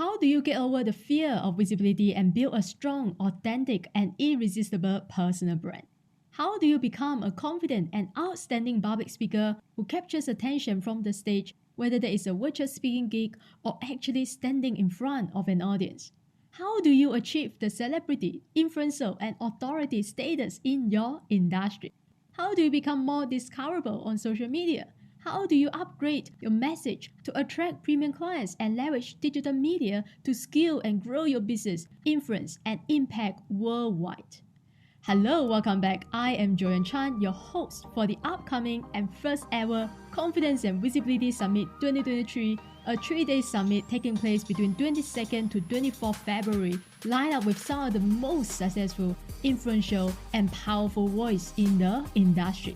How do you get over the fear of visibility and build a strong, authentic, and irresistible personal brand? How do you become a confident and outstanding public speaker who captures attention from the stage, whether that is a virtual speaking gig or actually standing in front of an audience? How do you achieve the celebrity, influencer, and authority status in your industry? How do you become more discoverable on social media? How do you upgrade your message to attract premium clients and leverage digital media to scale and grow your business, influence, and impact worldwide? Hello, welcome back. I am Joyan Chan, your host for the upcoming and first ever Confidence and Visibility Summit 2023, a 3-day summit taking place between 22nd to 24th February, lined up with some of the most successful, influential, and powerful voices in the industry.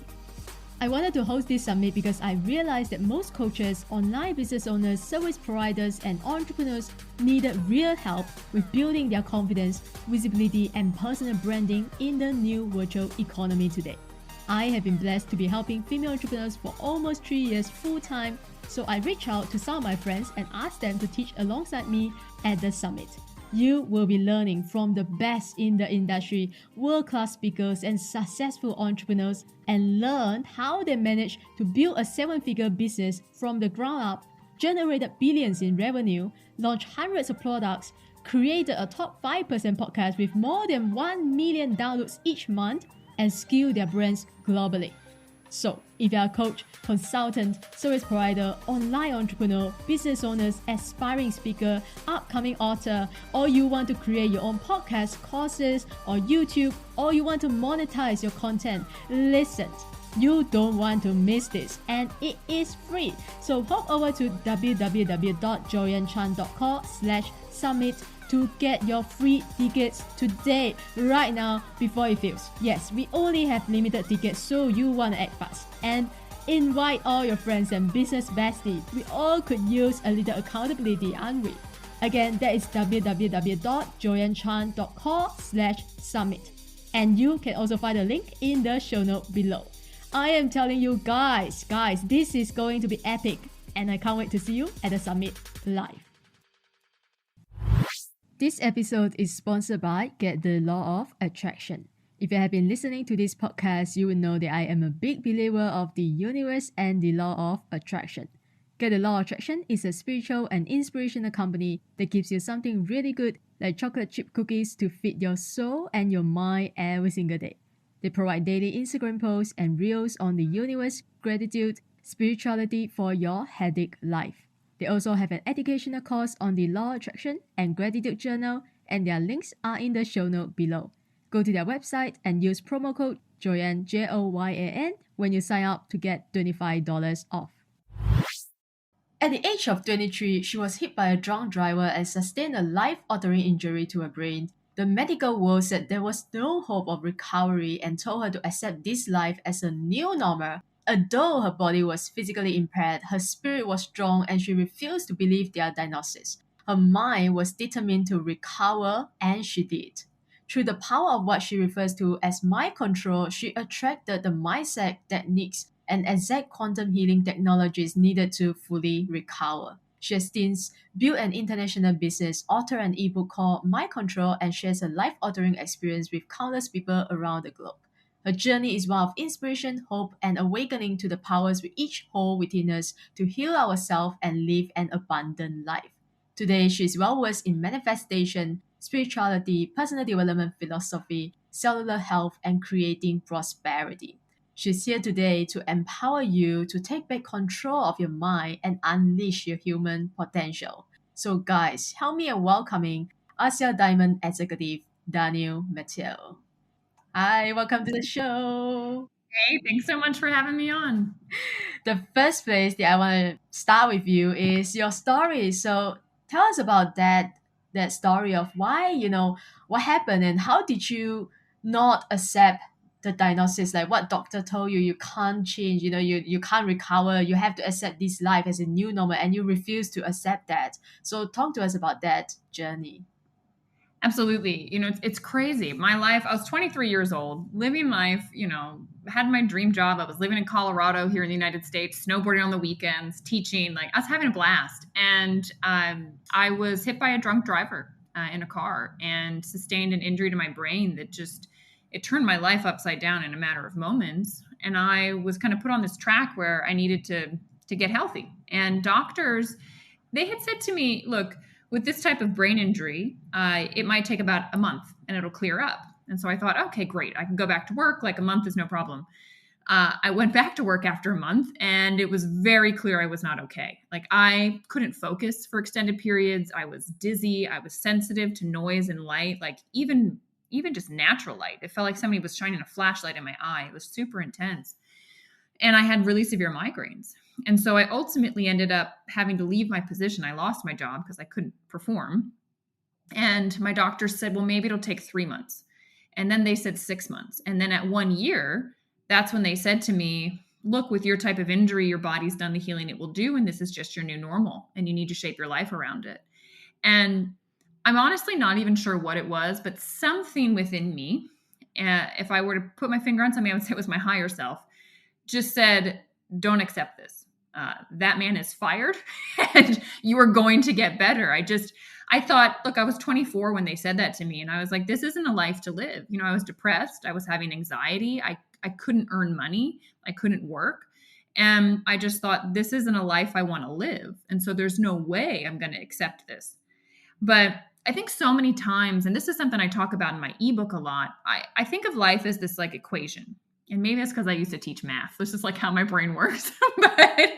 I wanted to host this summit because I realized that most coaches, online business owners, service providers, and entrepreneurs needed real help with building their confidence, visibility, and personal branding in the new virtual economy today. I have been blessed to be helping female entrepreneurs for almost 3 years full-time, so I reached out to some of my friends and asked them to teach alongside me at the summit. You will be learning from the best in the industry, world-class speakers and successful entrepreneurs, and learn how they managed to build a 7-figure business from the ground up, generated billions in revenue, launched hundreds of products, created a top 5% podcast with more than 1 million downloads each month, and scale their brands globally. So, if you're a coach, consultant, service provider, online entrepreneur, business owners, aspiring speaker, upcoming author, or you want to create your own podcast, courses, or YouTube, or you want to monetize your content, listen. You don't want to miss this, and it is free. So hop over to www.joyanchan.com/summit to get your free tickets today, right now, before it fills. Yes, we only have limited tickets, so you want to act fast. And invite all your friends and business besties. We all could use a little accountability, aren't we? Again, that is www.joyanchan.com/summit. And you can also find a link in the show note below. I am telling you guys, this is going to be epic, and I can't wait to see you at the summit live. This episode is sponsored by Get the Law of Attraction. If you have been listening to this podcast, you will know that I am a big believer of the universe and the law of attraction. Get the Law of Attraction is a spiritual and inspirational company that gives you something really good like chocolate chip cookies to feed your soul and your mind every single day. They provide daily Instagram posts and reels on the universe, gratitude, spirituality for your headache life. They also have an educational course on the Law of Attraction and Gratitude Journal, and their links are in the show note below. Go to their website and use promo code JOYAN, JOYAN, when you sign up to get $25 off. At the age of 23, she was hit by a drunk driver and sustained a life-altering injury to her brain. The medical world said there was no hope of recovery and told her to accept this life as a new normal. Although her body was physically impaired, her spirit was strong and she refused to believe their diagnosis. Her mind was determined to recover, and she did. Through the power of what she refers to as mind control, she attracted the mindset, techniques, and exact quantum healing technologies needed to fully recover. She has since built an international business, authored an ebook called Mind Control, and shares a life-altering experience with countless people around the globe. Her journey is one of inspiration, hope, and awakening to the powers we each hold within us to heal ourselves and live an abundant life. Today, she is well versed in manifestation, spirituality, personal development philosophy, cellular health, and creating prosperity. She's here today to empower you to take back control of your mind and unleash your human potential. So, guys, help me in welcoming Asia Diamond Executive Danielle. Hi, welcome to the show. Hey, thanks so much for having me on. The first place that I want to start with you is your story. So tell us about that story of why, what happened and how did you not accept the diagnosis? Like what doctor told you you can't change, you can't recover, you have to accept this life as a new normal and you refuse to accept that. So talk to us about that journey. Absolutely. It's crazy. My life, I was 23 years old, living life, had my dream job. I was living in Colorado here in the United States, snowboarding on the weekends, teaching, like I was having a blast. And I was hit by a drunk driver in a car and sustained an injury to my brain that just, it turned my life upside down in a matter of moments. And I was kind of put on this track where I needed to get healthy. And doctors, they had said to me, look, with this type of brain injury, it might take about a month and it'll clear up. And so I thought, okay, great. I can go back to work. Like a month is no problem. I went back to work after a month and it was very clear I was not okay. Like I couldn't focus for extended periods. I was dizzy. I was sensitive to noise and light, like even just natural light. It felt like somebody was shining a flashlight in my eye. It was super intense. And I had really severe migraines. And so I ultimately ended up having to leave my position. I lost my job because I couldn't perform. And my doctor said, well, maybe it'll take 3 months. And then they said 6 months. And then at 1 year, that's when they said to me, look, with your type of injury, your body's done the healing it will do. And this is just your new normal. And you need to shape your life around it. And I'm honestly not even sure what it was, but something within me, if I were to put my finger on something, I would say it was my higher self, just said, don't accept this. That man is fired and you are going to get better. I thought, look, I was 24 when they said that to me. And I was like, this isn't a life to live. I was depressed. I was having anxiety. I couldn't earn money. I couldn't work. And I just thought, this isn't a life I want to live. And so there's no way I'm going to accept this. But I think so many times, and this is something I talk about in my ebook a lot, I think of life as this like equation. And maybe it's because I used to teach math. This is like how my brain works. But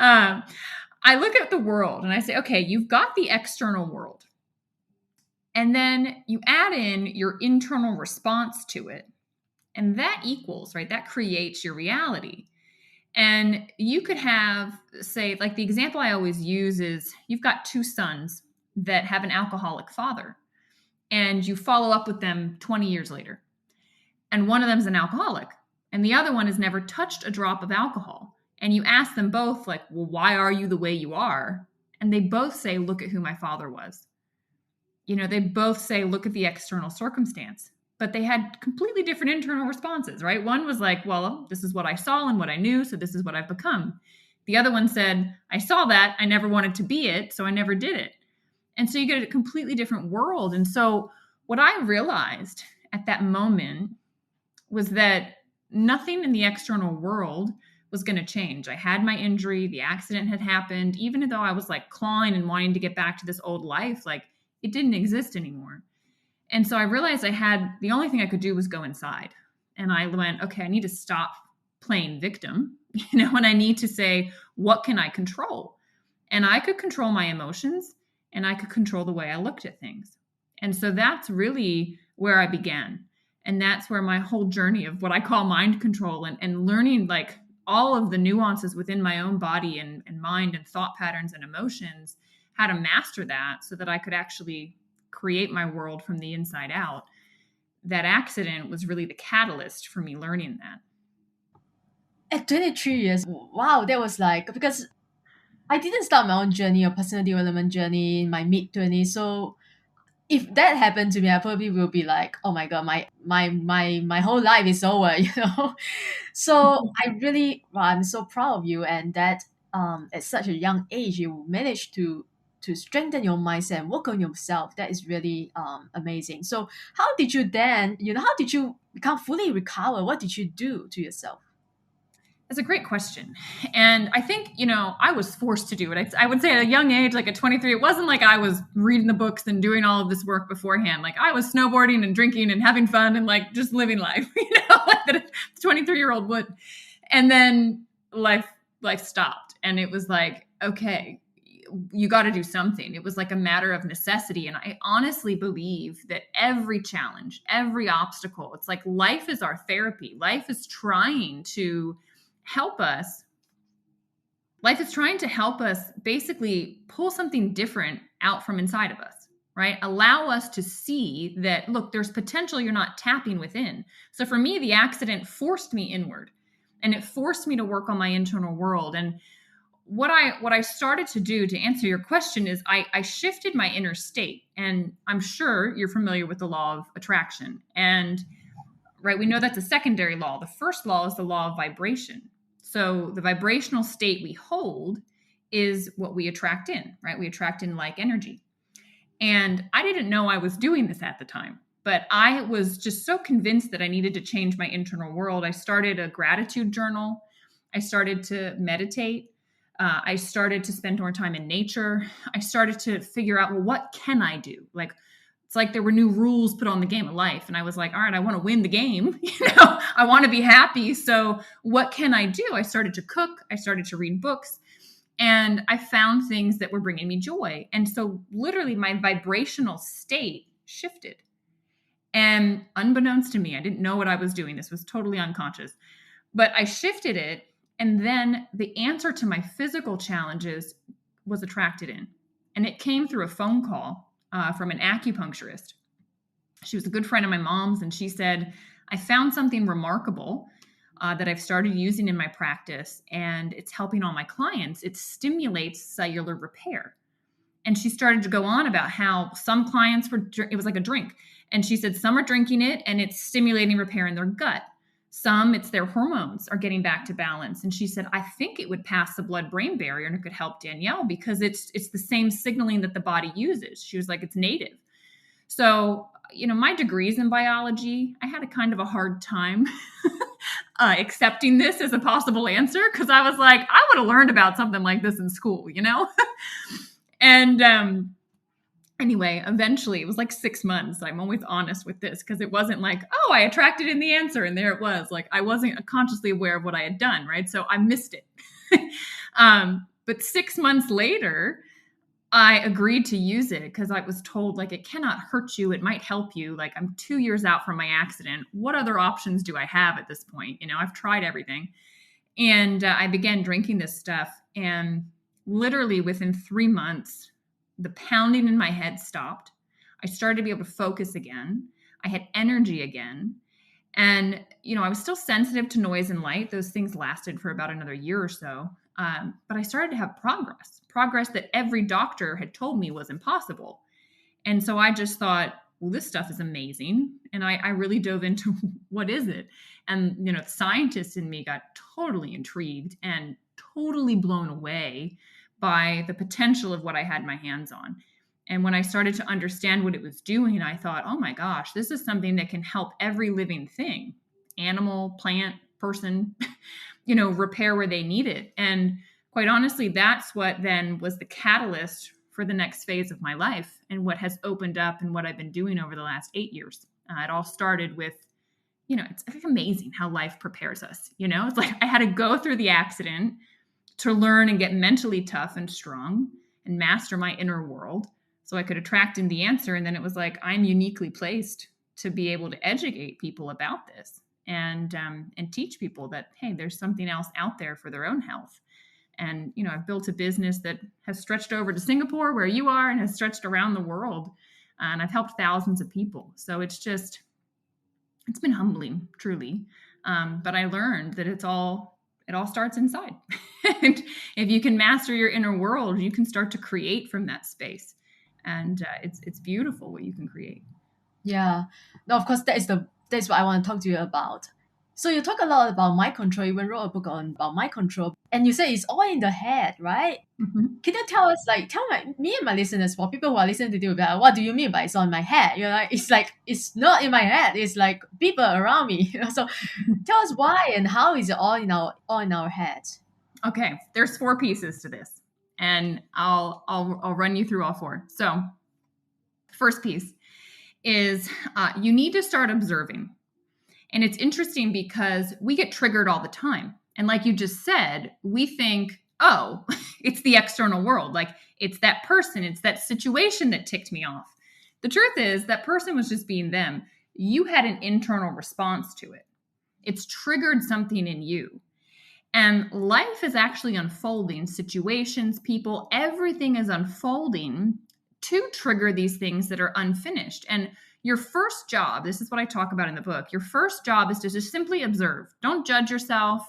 I look at the world and I say, okay, you've got the external world. And then you add in your internal response to it. And that equals, right? That creates your reality. And you could have, say, like the example I always use is you've got two sons that have an alcoholic father. And you follow up with them 20 years later. And one of them is an alcoholic. And the other one has never touched a drop of alcohol. And you ask them both, like, well, why are you the way you are? And they both say, look at who my father was. They both say, look at the external circumstance. But they had completely different internal responses, right? One was like, well, this is what I saw and what I knew, so this is what I've become. The other one said, I saw that, I never wanted to be it, so I never did it. And so you get a completely different world. And so what I realized at that moment was that nothing in the external world was going to change. I had my injury, the accident had happened, even though I was like clawing and wanting to get back to this old life, like it didn't exist anymore. And so I realized the only thing I could do was go inside. And I went, okay, I need to stop playing victim, and I need to say, what can I control? And I could control my emotions and I could control the way I looked at things. And so that's really where I began. And that's where my whole journey of what I call mind control and learning like all of the nuances within my own body and mind and thought patterns and emotions, how to master that so that I could actually create my world from the inside out. That accident was really the catalyst for me learning that. At 23 years, wow, that was like, because I didn't start my own journey or personal development journey in my mid-20s. So if that happened to me, I probably will be like, oh my God, my whole life is over, So I'm so proud of you, and that at such a young age you managed to strengthen your mindset and work on yourself. That is really amazing. So how did you then, how did you become fully recover? What did you do to yourself? That's a great question. And I think, I was forced to do it. I would say at a young age, like at 23, it wasn't like I was reading the books and doing all of this work beforehand. Like I was snowboarding and drinking and having fun and like just living life, like that a 23-year-old would. And then life stopped. And it was like, okay, you got to do something. It was like a matter of necessity. And I honestly believe that every challenge, every obstacle, it's like life is our therapy. Life is trying to help us. Life is trying to help us basically pull something different out from inside of us, right? Allow us to see that, look, there's potential you're not tapping within. So for me, the accident forced me inward and it forced me to work on my internal world. And what I started to do, to answer your question, is I shifted my inner state. And I'm sure you're familiar with the law of attraction. And right, we know that's a secondary law. The first law is the law of vibration. So the vibrational state we hold is what we attract in, right? We attract in like energy. And I didn't know I was doing this at the time, but I was just so convinced that I needed to change my internal world. I started a gratitude journal. I started to meditate. I started to spend more time in nature. I started to figure out, well, what can I do? Like, it's like there were new rules put on the game of life. And I was like, all right, I want to win the game. I want to be happy. So what can I do? I started to cook. I started to read books. And I found things that were bringing me joy. And so literally my vibrational state shifted. And unbeknownst to me, I didn't know what I was doing. This was totally unconscious. But I shifted it. And then the answer to my physical challenges was attracted in. And it came through a phone call from an acupuncturist. She was a good friend of my mom's. And she said, I found something remarkable that I've started using in my practice, and it's helping all my clients. It stimulates cellular repair. And she started to go on about how some clients it was like a drink. And she said, some are drinking it and it's stimulating repair in their gut. Some, it's their hormones are getting back to balance. And she said, I think it would pass the blood-brain barrier and it could help Danielle because it's the same signaling that the body uses. She was like, it's native. So, my degree's in biology. I had a kind of a hard time accepting this as a possible answer because I was like, I would have learned about something like this in school, And anyway, eventually it was like 6 months. I'm always honest with this because it wasn't like, oh, I attracted in the answer and there it was. Like I wasn't consciously aware of what I had done, right? So I missed it. But 6 months later, I agreed to use it because I was told like it cannot hurt you. It might help you. Like I'm 2 years out from my accident. What other options do I have at this point? I've tried everything. And I began drinking this stuff. And literally within 3 months, the pounding in my head stopped. I started to be able to focus again. I had energy again. And, I was still sensitive to noise and light. Those things lasted for about another year or so. But I started to have progress that every doctor had told me was impossible. And so I just thought, well, this stuff is amazing. And I really dove into what is it? And, the scientist in me got totally intrigued and totally blown away by the potential of what I had my hands on. And when I started to understand what it was doing, I thought, oh my gosh, this is something that can help every living thing, animal, plant, person, repair where they need it. And quite honestly, that's what then was the catalyst for the next phase of my life and what has opened up and what I've been doing over the last 8 years. It all started with, it's amazing how life prepares us. It's like I had to go through the accident to learn and get mentally tough and strong and master my inner world so I could attract in the answer. And then it was like, I'm uniquely placed to be able to educate people about this and teach people that, hey, there's something else out there for their own health. And, I've built a business that has stretched over to Singapore where you are and has stretched around the world. And I've helped thousands of people. So it's been humbling, truly. But I learned that it all starts inside. And if you can master your inner world, you can start to create from that space. And it's beautiful what you can create. Yeah. No, of course, that's what I want to talk to you about. So you talk a lot about mind control. You even wrote a book about mind control, and you say it's all in the head, right? Mm-hmm. Can you tell us, me and my listeners, for people who are listening to you, what do you mean by it's on my head? It's like it's not in my head. It's like people around me. So tell us why and how is it all in our heads? Okay, there's 4 pieces to this, and I'll run you through all 4. So, first piece is you need to start observing. And it's interesting because we get triggered all the time. And like you just said, we think, oh, it's the external world. Like it's that person, it's that situation that ticked me off. The truth is that person was just being them. You had an internal response to it. It's triggered something in you. And life is actually unfolding. Situations, people, everything is unfolding to trigger these things that are unfinished. And your first job, this is what I talk about in the book, your first job is to just simply observe. Don't judge yourself.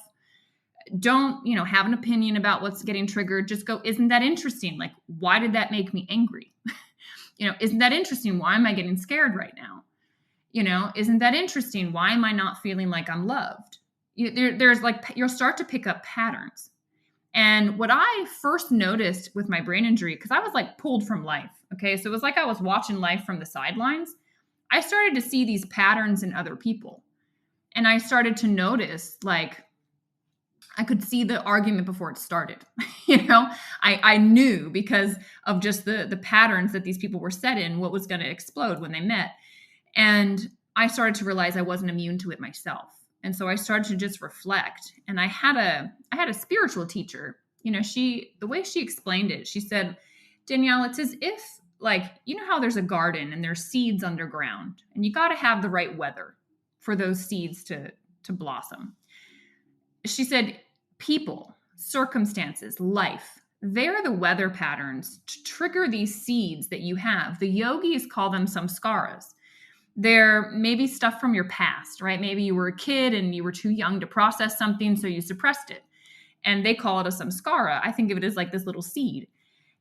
Don't, have an opinion about what's getting triggered. Just go, isn't that interesting? Like, why did that make me angry? Isn't that interesting? Why am I getting scared right now? Isn't that interesting? Why am I not feeling like I'm loved? There's like, you'll start to pick up patterns. And what I first noticed with my brain injury, because I was like pulled from life. Okay. So it was like I was watching life from the sidelines. I started to see these patterns in other people. And I started to notice, like, I could see the argument before it started. I knew because of just the patterns that these people were set in, what was going to explode when they met. And I started to realize I wasn't immune to it myself. And so I started to just reflect. And I had a spiritual teacher. The way she explained it, she said, Danielle, it's as if, like, how there's a garden and there's seeds underground, and you got to have the right weather for those seeds to blossom. She said, people, circumstances, life, they're the weather patterns to trigger these seeds that you have. The yogis call them samskaras. They're maybe stuff from your past, right? Maybe you were a kid and you were too young to process something, so you suppressed it. And they call it a samskara. I think of it as like this little seed.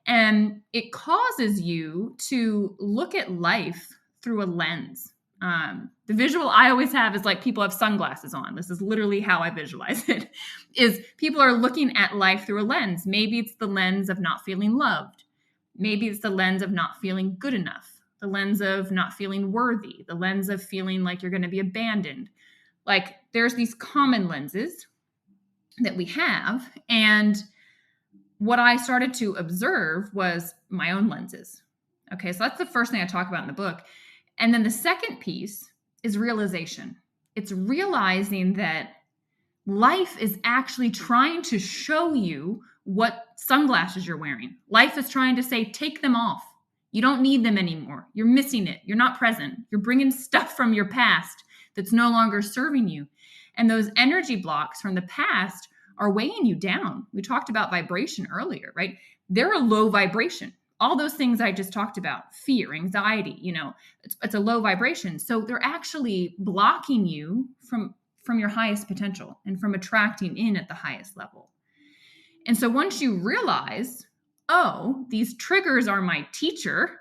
And it causes you to look at life through a lens. The visual I always have is like people have sunglasses on. This is literally how I visualize it, is people are looking at life through a lens. Maybe it's the lens of not feeling loved. Maybe it's the lens of not feeling good enough, the lens of not feeling worthy, the lens of feeling like you're going to be abandoned. Like, there's these common lenses that we have. And what I started to observe was my own lenses. Okay, so that's the first thing I talk about in the book. And then the second piece is realization. It's realizing that life is actually trying to show you what sunglasses you're wearing. Life is trying to say, take them off. You don't need them anymore. You're missing it. You're not present. You're bringing stuff from your past that's no longer serving you. And those energy blocks from the past are weighing you down. We talked about vibration earlier, right? They're a low vibration. All those things I just talked about, fear, anxiety, it's a low vibration. So they're actually blocking you from your highest potential and from attracting in at the highest level. And so once you realize, oh, these triggers are my teacher,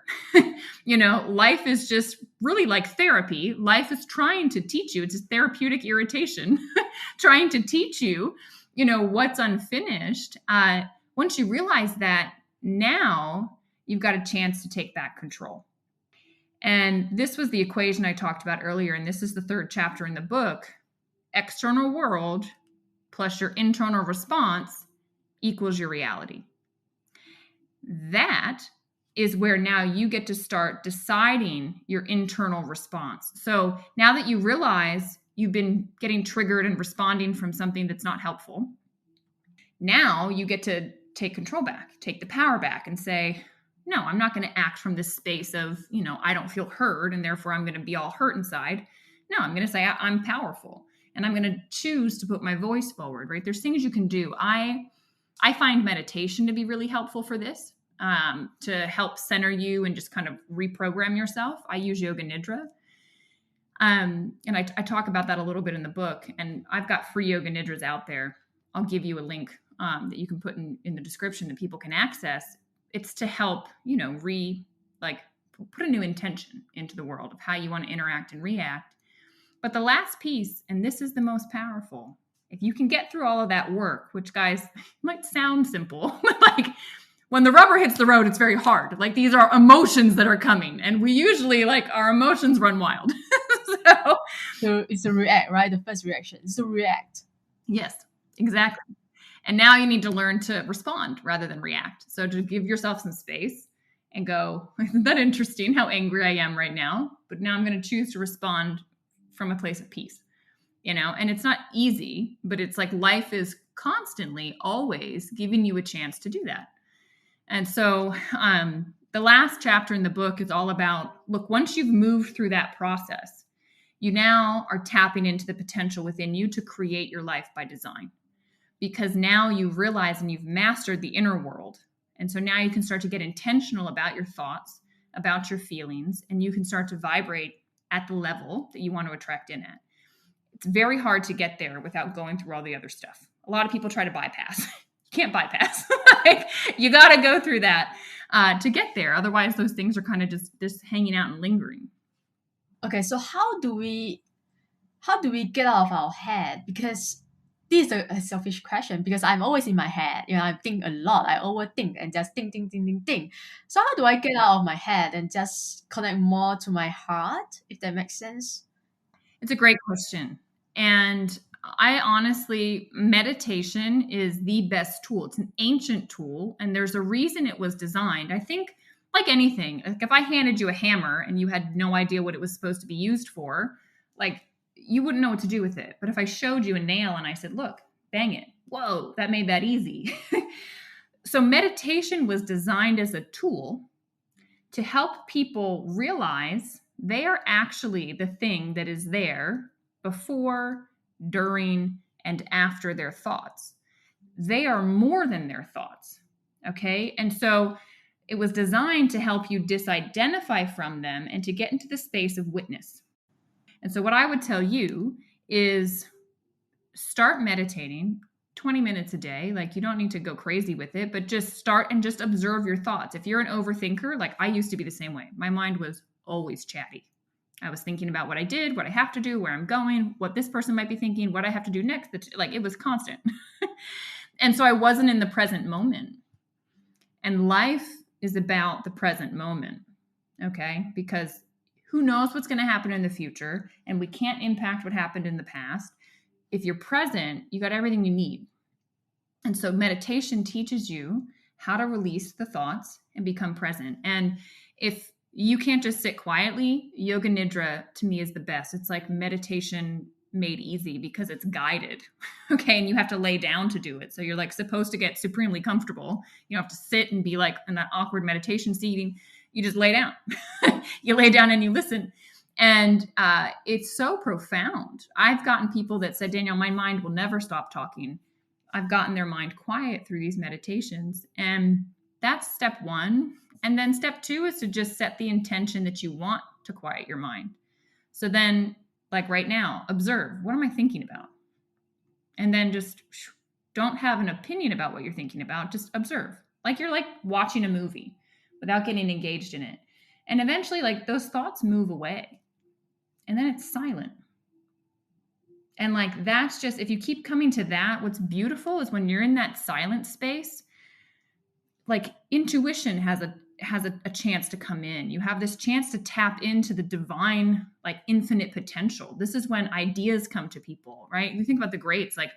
life is just really like therapy. Life is trying to teach you. It's a therapeutic irritation, trying to teach you, what's unfinished. Once you realize that, now you've got a chance to take back control. And this was the equation I talked about earlier. And this is the third chapter in the book. External world plus your internal response equals your reality. That is where now you get to start deciding your internal response. So now that you realize you've been getting triggered and responding from something that's not helpful, now you get to take control back, take the power back, and say, no, I'm not going to act from this space of, I don't feel heard, and therefore I'm going to be all hurt inside. No, I'm going to say I'm powerful, and I'm going to choose to put my voice forward, right? There's things you can do. I find meditation to be really helpful for this, to help center you and just kind of reprogram yourself. I use Yoga Nidra. And I talk about that a little bit in the book, and I've got free Yoga Nidras out there. I'll give you a link that you can put in the description that people can access. It's to help, put a new intention into the world of how you want to interact and react. But the last piece, and this is the most powerful, if you can get through all of that work, which, guys, might sound simple, like when the rubber hits the road, it's very hard. Like, these are emotions that are coming, and we usually, our emotions run wild. So it's a react, right? The first reaction is to react. Yes, exactly. And now you need to learn to respond rather than react. So to give yourself some space and go, isn't that interesting how angry I am right now? But now I'm going to choose to respond from a place of peace, and it's not easy, but it's like life is constantly always giving you a chance to do that. And so the last chapter in the book is all about, look, once you've moved through that process, you now are tapping into the potential within you to create your life by design. Because now you've realized and you've mastered the inner world. And so now you can start to get intentional about your thoughts, about your feelings, and you can start to vibrate at the level that you want to attract in at. It's very hard to get there without going through all the other stuff. A lot of people try to bypass. You can't bypass. Like, you got to go through that to get there. Otherwise, those things are kind of just hanging out and lingering. Okay, so how do we get out of our head? Because this is a selfish question because I'm always in my head. I think a lot. I overthink and just think, think, think, think, think. So how do I get out of my head and just connect more to my heart, if that makes sense? It's a great question. And I honestly, meditation is the best tool. It's an ancient tool, and there's a reason it was designed. I think, like anything, like if I handed you a hammer and you had no idea what it was supposed to be used for, like, you wouldn't know what to do with it. But if I showed you a nail and I said, look, bang it, whoa, that made that easy. So meditation was designed as a tool to help people realize they are actually the thing that is there before, during, and after their thoughts. They are more than their thoughts. Okay. And so it was designed to help you disidentify from them and to get into the space of witness. And so, what I would tell you is start meditating 20 minutes a day. Like, you don't need to go crazy with it, but just start and just observe your thoughts. If you're an overthinker, like I used to be the same way, my mind was always chatty. I was thinking about what I did, what I have to do, where I'm going, what this person might be thinking, what I have to do next. Like, it was constant. And so I wasn't in the present moment. And life is about the present moment. Okay. Because who knows what's going to happen in the future, and we can't impact what happened in the past. If you're present, you got everything you need. And so meditation teaches you how to release the thoughts and become present. And if you can't just sit quietly, yoga nidra to me is the best. It's like meditation made easy because it's guided. Okay. And you have to lay down to do it. So you're like supposed to get supremely comfortable. You don't have to sit and be like in that awkward meditation seating. You just lay down. You lay down and you listen. And it's so profound. I've gotten people that said, Danielle, my mind will never stop talking. I've gotten their mind quiet through these meditations. And that's step one. And then step two is to just set the intention that you want to quiet your mind. So then, like right now, observe, what am I thinking about? And then just don't have an opinion about what you're thinking about. Just observe. Like you're like watching a movie without getting engaged in it. And eventually, like those thoughts move away. And then it's silent. And like that's just, if you keep coming to that, what's beautiful is when you're in that silent space, like intuition has a chance to come in. You have this chance to tap into the divine, like infinite potential. This is when ideas come to people, right? You think about the greats like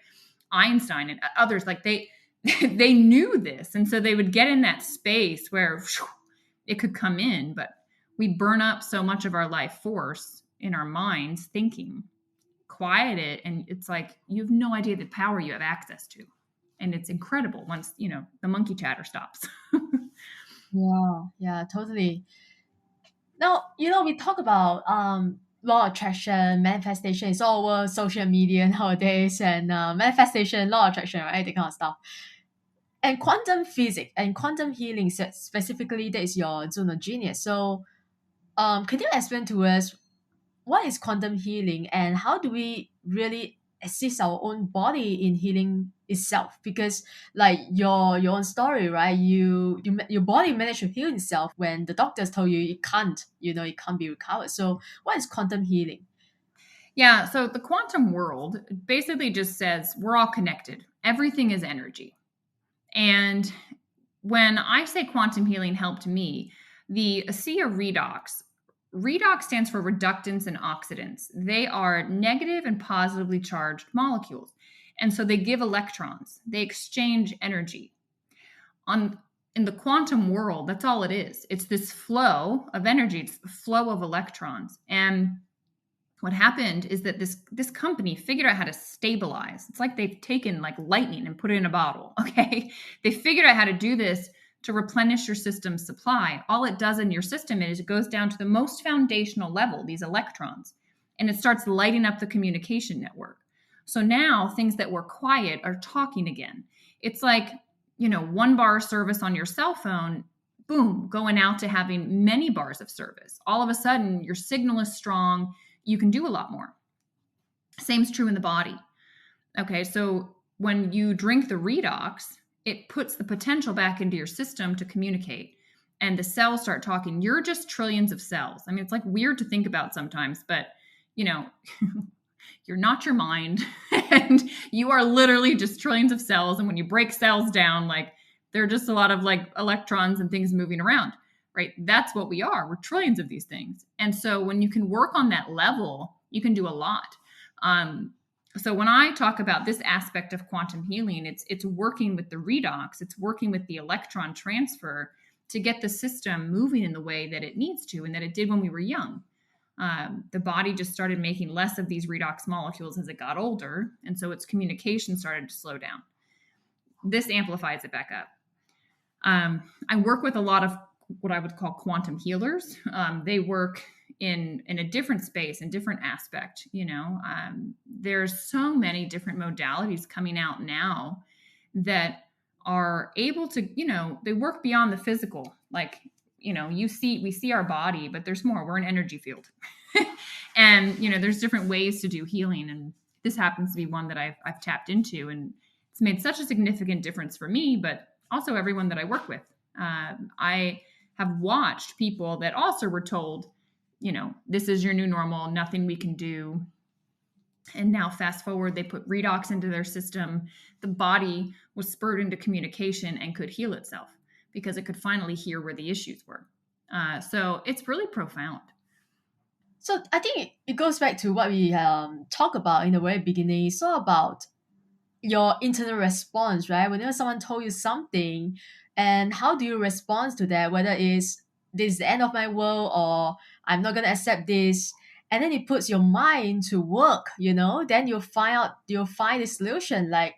Einstein and others, like they they knew this. And so they would get in that space where it could come in, but we burn up so much of our life force in our minds thinking. Quiet it, and it's like you have no idea the power you have access to. And it's incredible once, the monkey chatter stops. Yeah, totally. Now, we talk about law of attraction, manifestation. It's all over social media nowadays, and manifestation, law of attraction, right? That kind of stuff. And quantum physics and quantum healing, specifically, that is your zone of genius. So, can you explain to us what is quantum healing and how do we really assist our own body in healing itself? Because like your own story, right? Your body managed to heal itself when the doctors told you it can't, it can't be recovered. So what is quantum healing? Yeah, so the quantum world basically just says we're all connected. Everything is energy. And when I say quantum healing helped me, the ASEA redox stands for reductants and oxidants. They are negative and positively charged molecules. And so they give electrons, they exchange energy. In the quantum world, that's all it is. It's this flow of energy, it's the flow of electrons. And what happened is that this company figured out how to stabilize. It's like they've taken like lightning and put it in a bottle. Okay. They figured out how to do this to replenish your system's supply. All it does in your system is it goes down to the most foundational level, these electrons, and it starts lighting up the communication network. So now things that were quiet are talking again. It's like, 1 bar service on your cell phone, boom, going out to having many bars of service. All of a sudden, your signal is strong. You can do a lot more. Same's true in the body. Okay, so when you drink the redox, it puts the potential back into your system to communicate. And the cells start talking. You're just trillions of cells. I mean, it's like weird to think about sometimes, but you know, you're not your mind and you are literally just trillions of cells. And when you break cells down, like they're just a lot of like electrons and things moving around, right? That's what we are. We're trillions of these things. And so when you can work on that level, you can do a lot. So when I talk about this aspect of quantum healing, it's working with the redox, it's working with the electron transfer to get the system moving in the way that it needs to and that it did when we were young. The body just started making less of these redox molecules as it got older, and so its communication started to slow down. This amplifies it back up. I work with a lot of what I would call quantum healers. They work in a different space and different aspect. There's so many different modalities coming out now that are able to, they work beyond the physical. Like, we see our body, but there's more. We're an energy field. And, there's different ways to do healing. And this happens to be one that I've tapped into. And it's made such a significant difference for me, but also everyone that I work with. I have watched people that also were told, this is your new normal, nothing we can do. And now fast forward, they put redox into their system. The body was spurred into communication and could heal itself because it could finally hear where the issues were. So it's really profound. So I think it goes back to what we talked about in the very beginning. It's all about your internal response, right? Whenever someone told you something, and how do you respond to that? Whether it's this is the end of my world or I'm not gonna accept this, and then it puts your mind to work. Then you'll find the solution. Like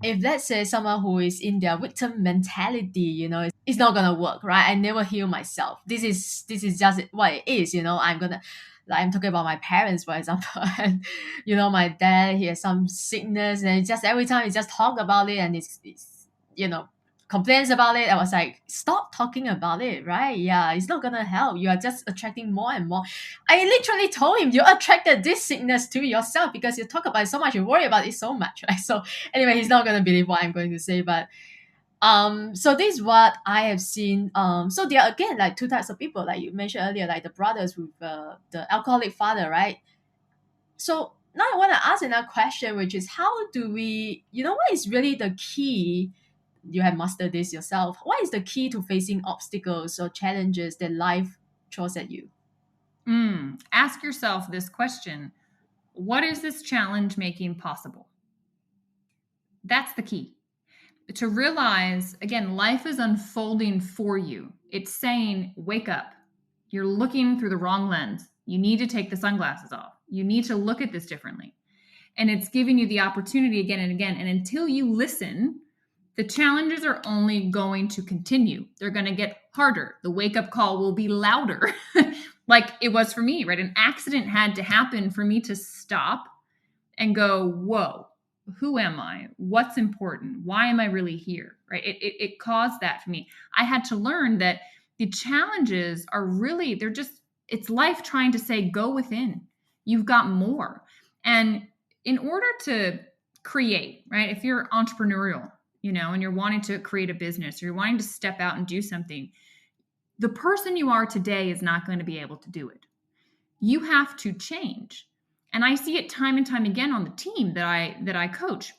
if let's say someone who is in their victim mentality, it's not gonna work, right? I never heal myself. This is just what it is. I'm talking about my parents, for example. And my dad, he has some sickness, and just every time he just talk about it, and it's complains about it. I was like, stop talking about it, right? Yeah, it's not gonna help. You are just attracting more and more. I literally told him, you attracted this sickness to yourself because you talk about it so much, you worry about it so much, right? So anyway, he's not gonna believe what I'm going to say, but so this is what I have seen. So there are again like two types of people, like you mentioned earlier, like the brothers with the alcoholic father, right? So now I want to ask another question, which is how do we, what is really the key? You have mastered this yourself. What is the key to facing obstacles or challenges that life throws at you? Ask yourself this question: what is this challenge making possible? That's the key. To realize, again, life is unfolding for you. It's saying, wake up. You're looking through the wrong lens. You need to take the sunglasses off. You need to look at this differently. And it's giving you the opportunity again and again. And until you listen, the challenges are only going to continue. They're going to get harder. The wake up call will be louder, like it was for me, right? An accident had to happen for me to stop and go, whoa, who am I? What's important? Why am I really here? Right? It caused that for me. I had to learn that the challenges are really, it's life trying to say, go within. You've got more. And in order to create, right? If you're entrepreneurial, and you're wanting to create a business or you're wanting to step out and do something, the person you are today is not going to be able to do it. You have to change. And I see it time and time again on the team that I coach.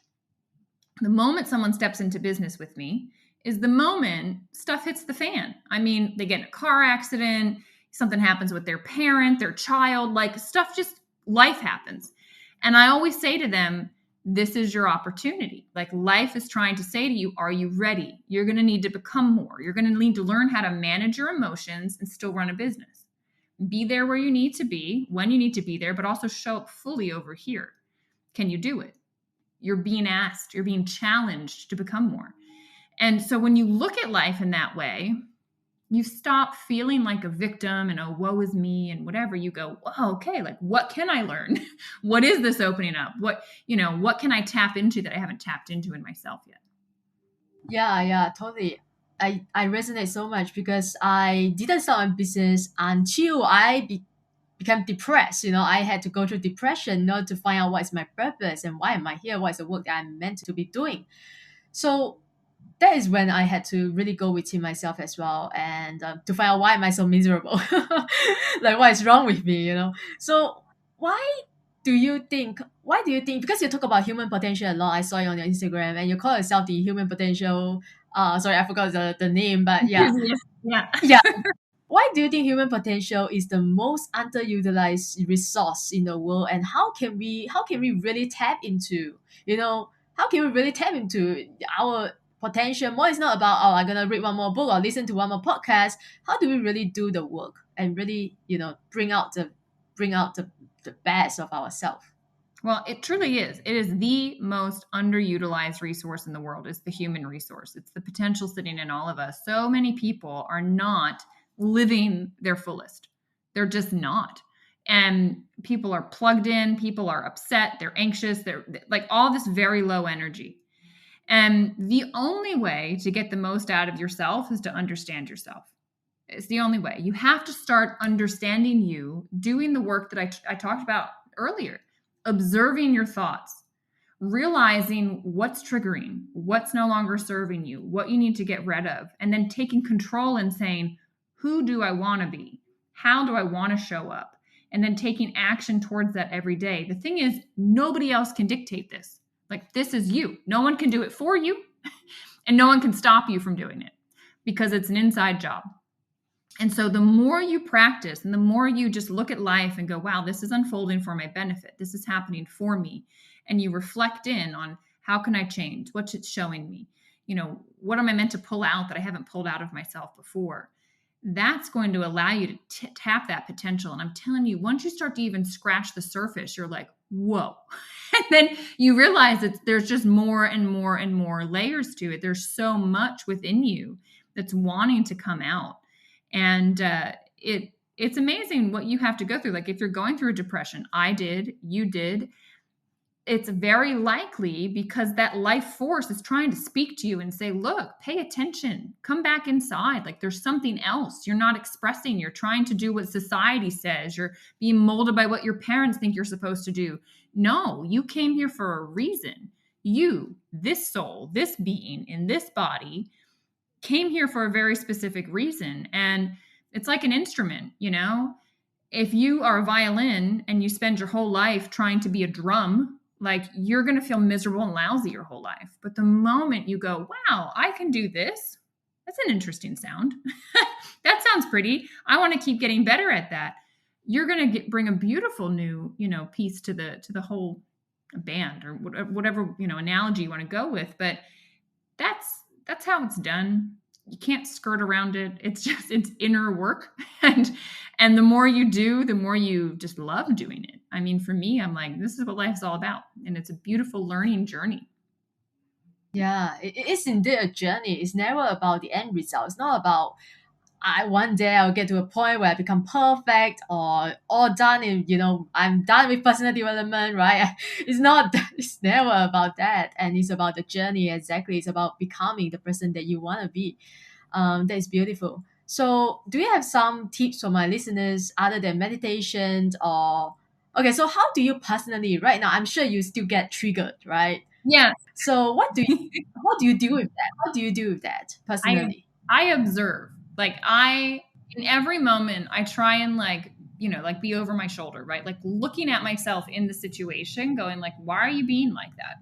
The moment someone steps into business with me is the moment stuff hits the fan. I mean, they get in a car accident, something happens with their parent, their child, like stuff, just life happens. And I always say to them, this is your opportunity. Like life is trying to say to you, are you ready? You're going to need to become more. You're going to need to learn how to manage your emotions and still run a business. Be there where you need to be, when you need to be there, but also show up fully over here. Can you do it? You're being asked, you're being challenged to become more. And so when you look at life in that way, you stop feeling like a victim and, oh, woe is me and whatever. You go, well, okay, like what can I learn? What is this opening up? What can I tap into that I haven't tapped into in myself yet? Yeah, totally. I resonate so much because I didn't start my business until I become depressed. I had to go through depression in order to find out what is my purpose and why am I here, what is the work that I'm meant to be doing. So that is when I had to really go within myself as well, and to find out why am I so miserable, like what is wrong with me. So why why do you think, because you talk about human potential a lot, I saw you on your Instagram and you call yourself the human potential, sorry, I forgot the name, but yeah. Yeah. Yeah, why do you think human potential is the most underutilized resource in the world, and how can we really tap into, how can we really tap into our potential? More is not about, I'm gonna read one more book or listen to one more podcast. How do we really do the work and really, bring out the best of ourselves? Well, it truly is. It is the most underutilized resource in the world. It's the human resource. It's the potential sitting in all of us. So many people are not living their fullest. They're just not. And people are plugged in, people are upset, they're anxious, they're like all this very low energy. And the only way to get the most out of yourself is to understand yourself. It's the only way. You have to start understanding you, doing the work that I talked about earlier, observing your thoughts, realizing what's triggering, what's no longer serving you, what you need to get rid of, and then taking control and saying, who do I want to be? How do I want to show up? And then taking action towards that every day. The thing is, nobody else can dictate this. Like, this is you. No one can do it for you, and no one can stop you from doing it because it's an inside job. And so the more you practice and the more you just look at life and go, wow, this is unfolding for my benefit. This is happening for me. And you reflect in on how can I change? What's it showing me? What am I meant to pull out that I haven't pulled out of myself before? That's going to allow you to tap that potential. And I'm telling you, once you start to even scratch the surface, you're like, whoa. And then you realize that there's just more and more and more layers to it. There's so much within you that's wanting to come out. And it's amazing what you have to go through. Like if you're going through a depression, I did, you did, it's very likely because that life force is trying to speak to you and say, look, pay attention, come back inside. Like there's something else you're not expressing. You're trying to do what society says. You're being molded by what your parents think you're supposed to do. No, you came here for a reason. You, this soul, this being in this body, came here for a very specific reason. And it's like an instrument, if you are a violin and you spend your whole life trying to be a drum, like you're going to feel miserable and lousy your whole life. But the moment you go, wow, I can do this. That's an interesting sound. That sounds pretty. I want to keep getting better at that. You're going to bring a beautiful new, piece to the whole band or whatever, analogy you want to go with. But that's how it's done. You can't skirt around it. It's inner work. And the more you do, the more you just love doing it. I mean, for me, I'm like, this is what life's all about. And it's a beautiful learning journey. Yeah, it is indeed a journey. It's never about the end result. It's not about one day I'll get to a point where I become perfect or all done in, I'm done with personal development, right? It's not, it's never about that. And it's about the journey. Exactly. It's about becoming the person that you want to be. That is beautiful. So do you have some tips for my listeners other than meditation or, okay, so how do you personally, right now, I'm sure you still get triggered, right? Yeah. So how do you deal with that? How do you deal with that personally? I observe. Like in every moment, I try and like be over my shoulder, right? Like looking at myself in the situation, going like, why are you being like that?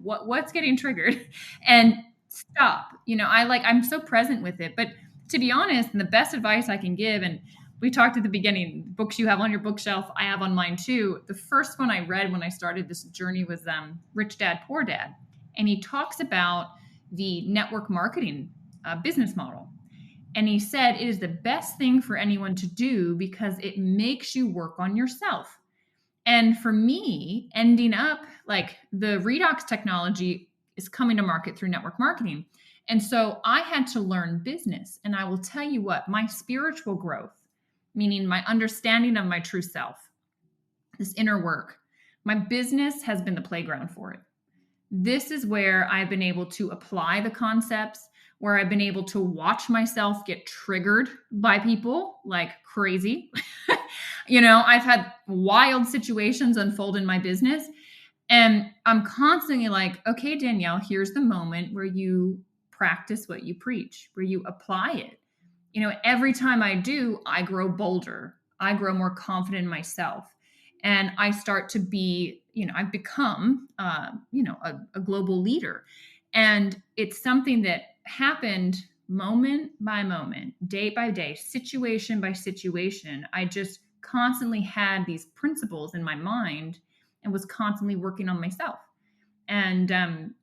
What's getting triggered? And stop. I'm so present with it. But to be honest, and the best advice I can give, and we talked at the beginning, books you have on your bookshelf, I have on mine too. The first one I read when I started this journey was Rich Dad, Poor Dad. And he talks about the network marketing business model. And he said it is the best thing for anyone to do because it makes you work on yourself. And for me, ending up like the redox technology is coming to market through network marketing. And so I had to learn business. And I will tell you what, my spiritual growth, meaning my understanding of my true self, this inner work, my business has been the playground for it. This is where I've been able to apply the concepts, where I've been able to watch myself get triggered by people like crazy. I've had wild situations unfold in my business, and I'm constantly like, okay, Danielle, here's the moment where you practice what you preach, where you apply it. Every time I do, I grow bolder. I grow more confident in myself. And I start to be, I've become, a global leader. And it's something that happened moment by moment, day by day, situation by situation. I just constantly had these principles in my mind and was constantly working on myself. And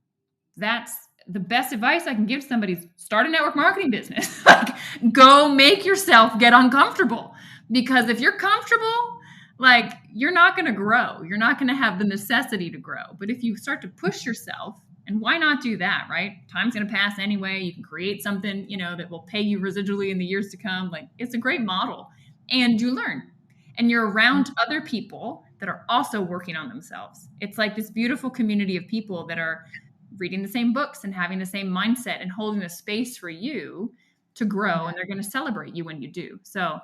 that's the best advice I can give somebody is start a network marketing business. Like, go make yourself get uncomfortable. Because if you're comfortable, like, you're not going to grow. You're not going to have the necessity to grow. But if you start to push yourself, and why not do that, right? Time's going to pass anyway. You can create something, that will pay you residually in the years to come. Like, it's a great model. And you learn. And you're around other people that are also working on themselves. It's like this beautiful community of people that are reading the same books and having the same mindset and holding a space for you to grow, and they're going to celebrate you when you do. So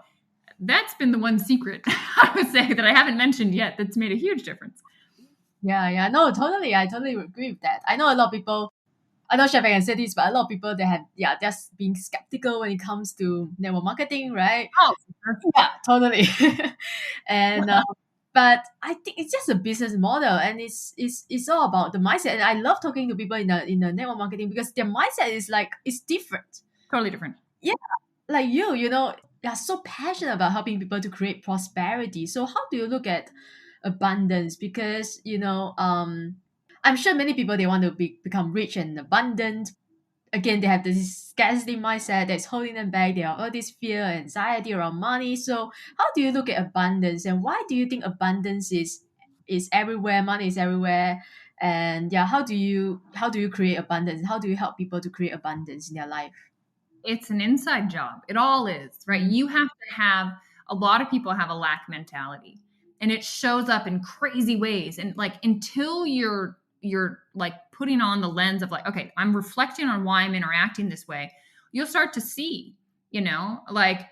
that's been the one secret I would say that I haven't mentioned yet that's made a huge difference. Yeah, no, totally. I totally agree with that. I know a lot of people, I know Chef, I can say this, but a lot of people they have, just being skeptical when it comes to network marketing, right? Oh, sure. Yeah, totally. And but I think it's just a business model, and it's all about the mindset. And I love talking to people in the network marketing because their mindset is like it's different. Totally different. Yeah, like you're so passionate about helping people to create prosperity. So how do you look at abundance? Because I'm sure many people they want to become rich and abundant. Again, they have this scarcity mindset that's holding them back. They have all this fear, anxiety around money. So how do you look at abundance, and why do you think abundance is everywhere? Money is everywhere, and how do you create abundance? How do you help people to create abundance in their life? It's an inside job. It all is, right? You have to have a lot of people have a lack mentality, and it shows up in crazy ways. And like until you're like putting on the lens of like, okay, I'm reflecting on why I'm interacting this way, you'll start to see, like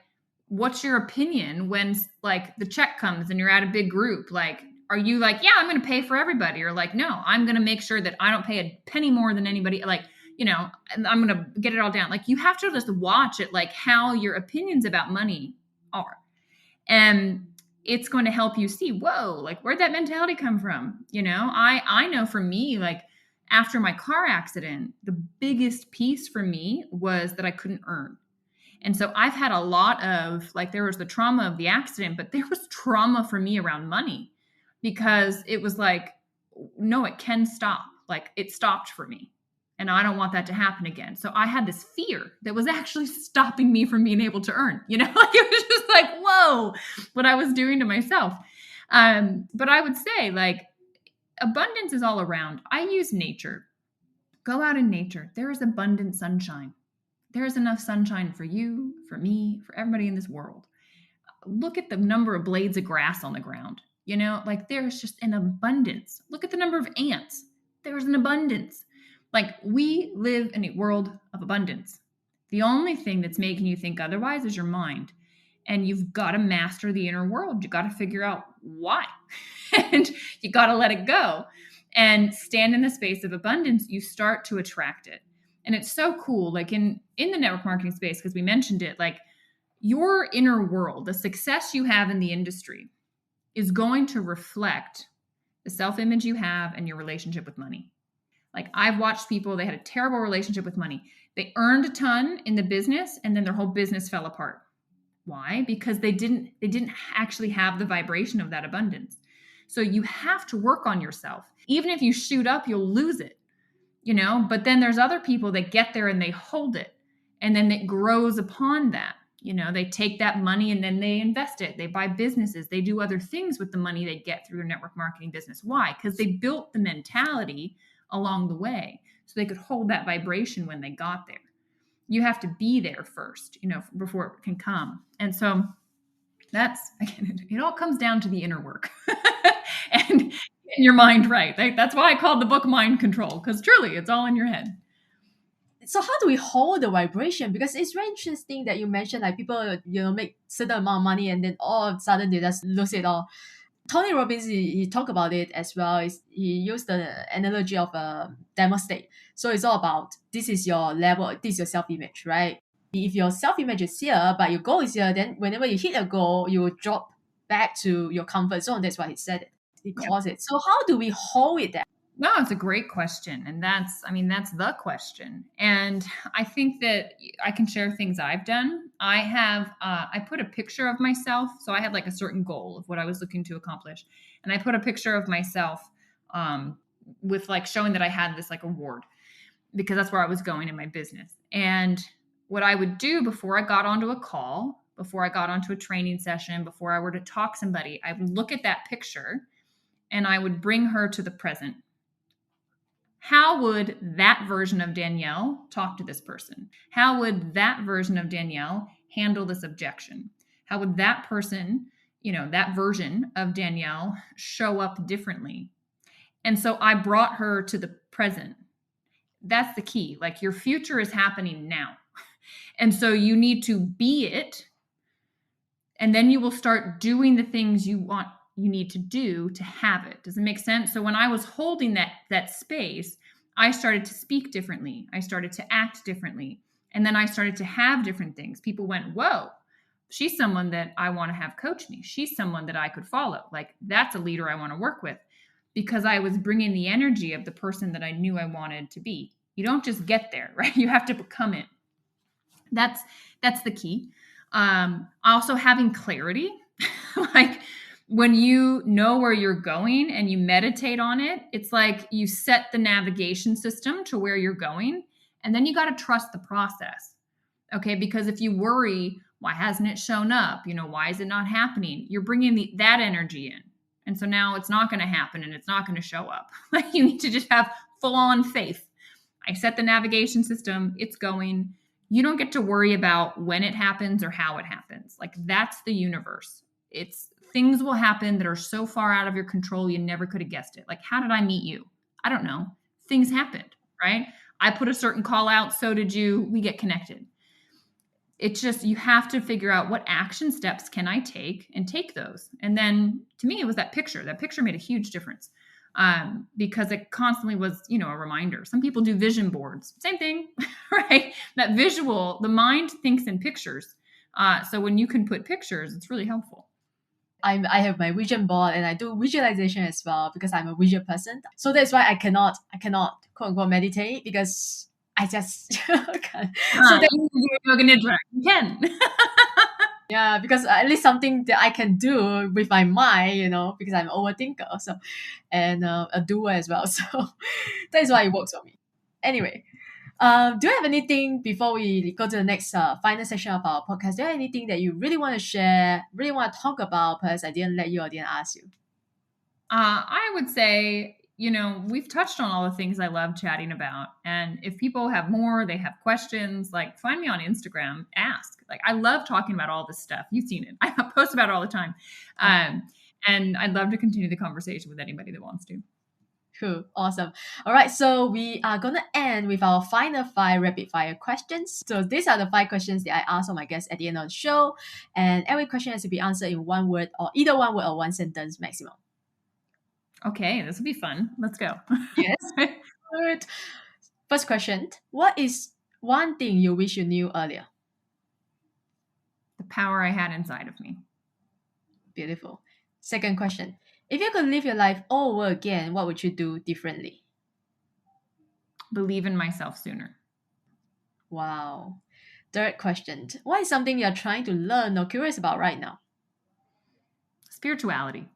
what's your opinion when like the check comes and you're at a big group, like are you like, yeah, I'm going to pay for everybody, or like, no, I'm going to make sure that I don't pay a penny more than anybody, like, and I'm going to get it all down. Like you have to just watch it, like how your opinions about money are. And it's going to help you see, whoa, like where'd that mentality come from? I know for me, like after my car accident, the biggest piece for me was that I couldn't earn. And so I've had a lot of like, there was the trauma of the accident, but there was trauma for me around money because it was like, no, it can stop. Like it stopped for me. And I don't want that to happen again. So I had this fear that was actually stopping me from being able to earn, like it was just like, whoa, what I was doing to myself. But I would say like abundance is all around. I use nature. Go out in nature. There is abundant sunshine. There is enough sunshine for you, for me, for everybody in this world. Look at the number of blades of grass on the ground. Like there's just an abundance. Look at the number of ants. There's an abundance. Like we live in a world of abundance. The only thing that's making you think otherwise is your mind. And you've got to master the inner world. You got to figure out why. And you got to let it go and stand in the space of abundance. You start to attract it. And it's so cool. Like in the network marketing space, because we mentioned it, like your inner world, the success you have in the industry is going to reflect the self-image you have and your relationship with money. Like I've watched people, they had a terrible relationship with money. They earned a ton in the business and then their whole business fell apart. Why? Because they didn't actually have the vibration of that abundance. So you have to work on yourself. Even if you shoot up, you'll lose it, but then there's other people that get there and they hold it. And then it grows upon that. They take that money and then they invest it. They buy businesses. They do other things with the money they get through their network marketing business. Why? Because they built the mentality along the way so they could hold that vibration when they got there. You have to be there first, before it can come. And so that's, again, it all comes down to the inner work and getting your mind right. That's why I called the book Mind Control, because truly it's all in your head. So how do we hold the vibration? Because it's very interesting that you mentioned like people, make certain amount of money and then all of a sudden they just lose it all. Tony Robbins, he talked about it as well. He used the analogy of a thermostat. So it's all about this is your level, this is your self-image, right? If your self-image is here, but your goal is here, then whenever you hit a goal, you will drop back to your comfort zone. That's why he said it. He calls it. So how do we hold it there? No, it's a great question. And that's the question. And I think that I can share things I've done. I put a picture of myself. So I had like a certain goal of what I was looking to accomplish. And I put a picture of myself with like showing that I had this like award because that's where I was going in my business. And what I would do before I got onto a call, before I got onto a training session, before I were to talk to somebody, I would look at that picture and I would bring her to the present. How would that version of Danielle talk to this person? How would that version of Danielle handle this objection? How would that person, that version of Danielle show up differently? And so I brought her to the present. That's the key. Like your future is happening now. And so you need to be it. And then you will start doing the things you need to do to have it. Does it make sense? So when I was holding that space, I started to speak differently. I started to act differently. And then I started to have different things. People went, whoa, she's someone that I want to have coach me. She's someone that I could follow. Like that's a leader I want to work with because I was bringing the energy of the person that I knew I wanted to be. You don't just get there, right? You have to become it. That's the key. Also having clarity, like when you know where you're going and you meditate on it, it's like you set the navigation system to where you're going, and then you got to trust the process. Okay. Because if you worry, why hasn't it shown up? Why is it not happening? You're bringing that energy in. And so now it's not going to happen and it's not going to show up. Like you need to just have full on faith. I set the navigation system. It's going. You don't get to worry about when it happens or how it happens. Like that's the universe. It's things will happen that are so far out of your control you never could have guessed it. Like how did I meet you? I don't know. Things happened, right? I put a certain call out, so did you. We get connected. It's just you have to figure out what action steps can I take and take those. And then to me, it was that picture. That picture made a huge difference. Because it constantly was, a reminder. Some people do vision boards. Same thing, right? That visual, the mind thinks in pictures. So when you can put pictures, it's really helpful. I have my vision board and I do visualization as well because I'm a visual person. So that's why I cannot quote unquote meditate because I just can't. So you can. Yeah, because at least something that I can do with my mind, because I'm an overthinker, so and a doer as well. So that is why it works for me. Anyway, do you have anything before we go to the next final section of our podcast? Do you have anything that you really want to share, really want to talk about? Perhaps I didn't let you or didn't ask you. I would say, we've touched on all the things I love chatting about. And if people have more, they have questions, like find me on Instagram, ask. Like I love talking about all this stuff. You've seen it. I post about it all the time. And I'd love to continue the conversation with anybody that wants to. Cool. Awesome. All right. So we are going to end with our final 5 rapid fire questions. So these are the 5 questions that I ask all my guests at the end of the show. And every question has to be answered in one word or either one word or one sentence maximum. Okay. This will be fun. Let's go. Yes. Good. First question. What is one thing you wish you knew earlier? The power I had inside of me. Beautiful. Second question. If you could live your life all over again, what would you do differently? Believe in myself sooner. Wow. Third question. What is something you're trying to learn or curious about right now? Spirituality.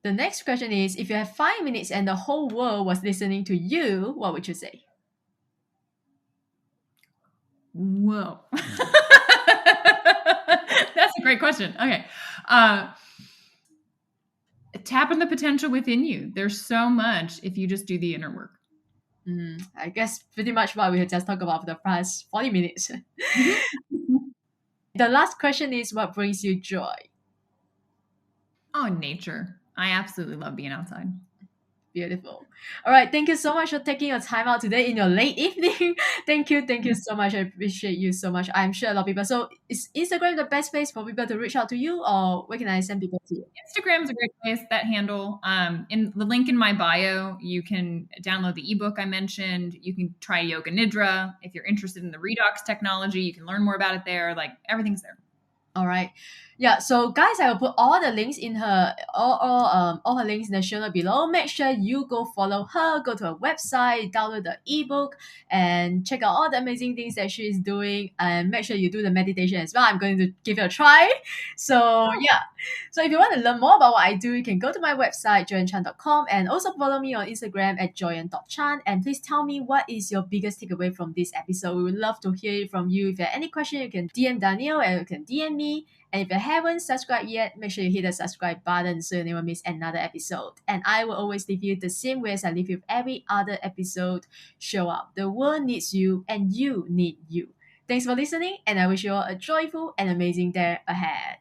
The next question is, if you have 5 minutes and the whole world was listening to you, what would you say? Whoa. That's a great question. Okay. Tap on the potential within you. There's so much if you just do the inner work. I guess pretty much what we have just talked about for the past 40 minutes. The last question is, what brings you joy? Oh, nature. I absolutely love being outside. Beautiful. All right. Thank you so much for taking your time out today in your late evening. Thank you. Thank you so much. I appreciate you so much. I'm sure a lot of people. So is Instagram the best place for people to reach out to you, or where can I send people to you? Instagram's a great place, that handle. In the link in my bio, you can download the ebook I mentioned. You can try Yoga Nidra. If you're interested in the redox technology, you can learn more about it there. Like everything's there. All right. Yeah, so guys, I will put all the links in her all her links in the show note below. Make sure you go follow her, go to her website, download the ebook, and check out all the amazing things that she is doing. And make sure you do the meditation as well. I'm going to give it a try. So yeah. So if you want to learn more about what I do, you can go to my website, joyanchan.com, and also follow me on Instagram at joyan.chan. And please tell me what is your biggest takeaway from this episode. We would love to hear it from you. If you have any question, you can DM Danielle and you can DM me. And if you haven't subscribed yet, make sure you hit the subscribe button so you never miss another episode. And I will always leave you the same way as I leave you with every other episode. Show up. The world needs you and you need you. Thanks for listening, and I wish you all a joyful and amazing day ahead.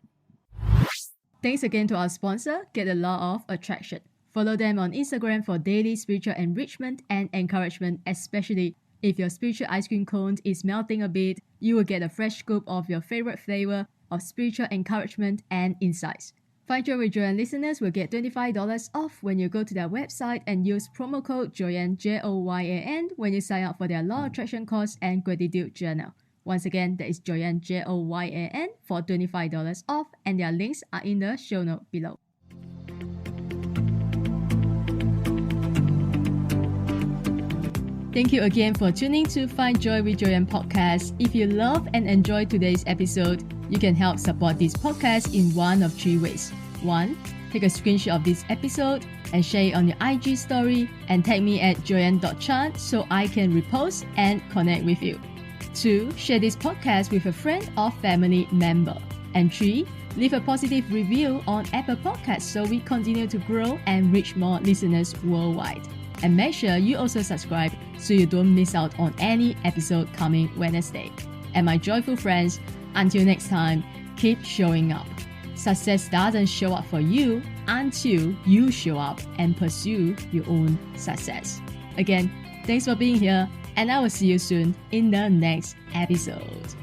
Thanks again to our sponsor, Get the Law of Attraction. Follow them on Instagram for daily spiritual enrichment and encouragement, especially if your spiritual ice cream cone is melting a bit. You will get a fresh scoop of your favorite flavor of spiritual encouragement and insights. Find Joy with Joyan listeners will get $25 off when you go to their website and use promo code Joyan, Joyan, when you sign up for their Law of Attraction course and gratitude journal. Once again, that is Joyan, Joyan, for $25 off, and their links are in the show note below. Thank you again for tuning to Find Joy with Joyan podcast. If you love and enjoy today's episode, you can help support this podcast in one of three ways. 1. Take a screenshot of this episode and share it on your IG story and tag me at joyan.chan so I can repost and connect with you. 2. Share this podcast with a friend or family member. And 3. Leave a positive review on Apple Podcasts so we continue to grow and reach more listeners worldwide. And make sure you also subscribe so you don't miss out on any episode coming Wednesday. And my joyful friends, until next time, keep showing up. Success doesn't show up for you until you show up and pursue your own success. Again, thanks for being here, and I will see you soon in the next episode.